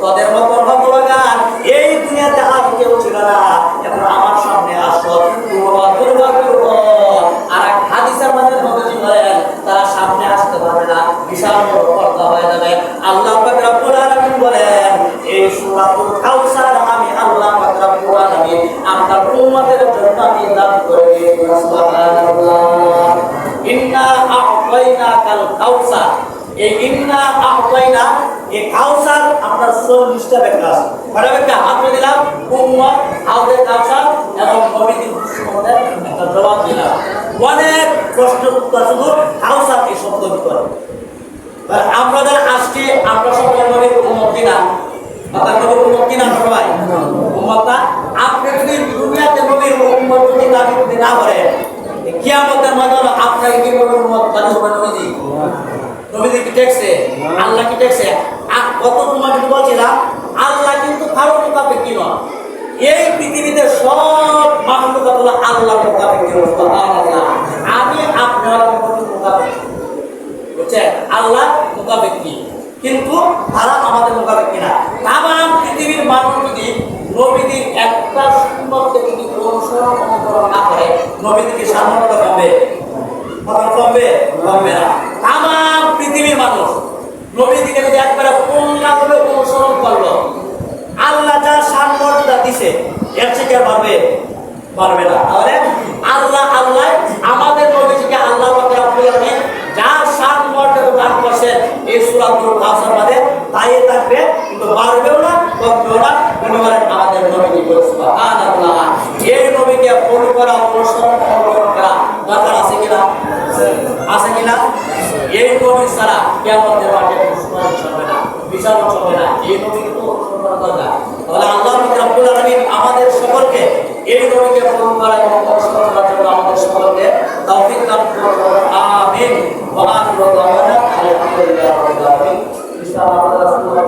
তোদের মতো ভগবান এই দুনিয়াতে আর কেউ ছিল না। এখন আমার সামনে আসো, আর এক হাদিসের মধ্যে নবীজি বলেন তারা সামনে আসতে পারবে না, বিশাল বড় পর্দা হয়ে যাবে। আল্লাহ পাক রব্বুল আলামিন বলেন এই সূরাতুল কাউসার আমি আল্লাহ পাক রব্বুল আলামিন আপনার উম্মতের জন্য আমি দান করে দিয়েছি। সুবহানাল্লাহ। ইন্না আ'তাইনাকাল কাউসার, এই ইন্না আ'তাইনা এই কাউসার আপনার 40টা ব্যাখ্যা আছে। কয়টা ব্যাখ্যা আপনি দিলাম? উম্মত, হাউজে কাউসার এবং নবীদের মধ্যে একটা জবাব দিলাম। অনেক প্রশ্নের উত্তর শুধু কাউসার এই শব্দ ভিতরে। আমরা যারা আজকে আমরা সকল নবীর উম্মত কিনা, আপনার নবীর উম্মত কিনা সবাই উম্মত না? আপনি যদি দুনিয়াতে নবীর উম্মত যদি দাবি না করেন, কিয়ামতের ময়দানে আপনাকে কি নবীর উম্মত দাবি হবে? নবীজি কি দেখছে? আল্লাহ কি দেখছে? কত সময় কিন্তু বলছিলাম আল্লাহ কিন্তু কারো মুখাপেক্ষি নয়। এই পৃথিবীতে সব মাখলুকাত হলো আল্লাহর মুখাপেক্ষি। সুবহানাল্লাহ। আমি আপনার মুখাপেক্ষি, বুঝছেন? আল্লাহ মুখাপেক্ষি, কিন্তু তারা আমাদের মুখাপেক্ষি না। তামাম পৃথিবীর মানুষ যদি নবীদের একটা সুন্নতকে যদি অনুসরণ না করে, নবীদেরকে সাধারণত কমবে কমবে না। তামাম পৃথিবীর মানুষ নবীদিকে যদি একবারে পূর্ণভাবে অনুসরণ করলো, আল্লাহ যা সম্মানটা দিছে এর থেকে পারবে না। তাহলে আল্লাহ আমাদের নবীজিকে আল্লাহ পাক রব্বুল আলামিন যা সম্মানটা দান করেছেন এই সূরাতুল কাউসার মধ্যে তাই থাকবে, কিন্তু পারবেও না, করবেও না। অনুমান আমাদের নবীজি বলে সুবহানাল্লাহ। এই নবীকে ফলো করা, অনুসরণ করা দরকার আছে কিনা? আছে কিনা? এই নবী ছাড়া কিয়ামতের মাঠে সুপারিশ হবে না, বিচারও হবে না। এই নবীকে তো অনুসরণ করা দরকার। তাহলে আল্লাহ রাব্বুল আলামিন আমাদের সকলকে এই নবীকে ফলো করা এবং অনুসরণ করার জন্য আমাদের সকলকে তৌফিক দান করুন। আমিন। ওয়া আখিরু দাওয়ানা আলহামদুলিল্লাহি রাব্বিল আলামিন। ইনশাআল্লাহ রাসূলুল্লাহ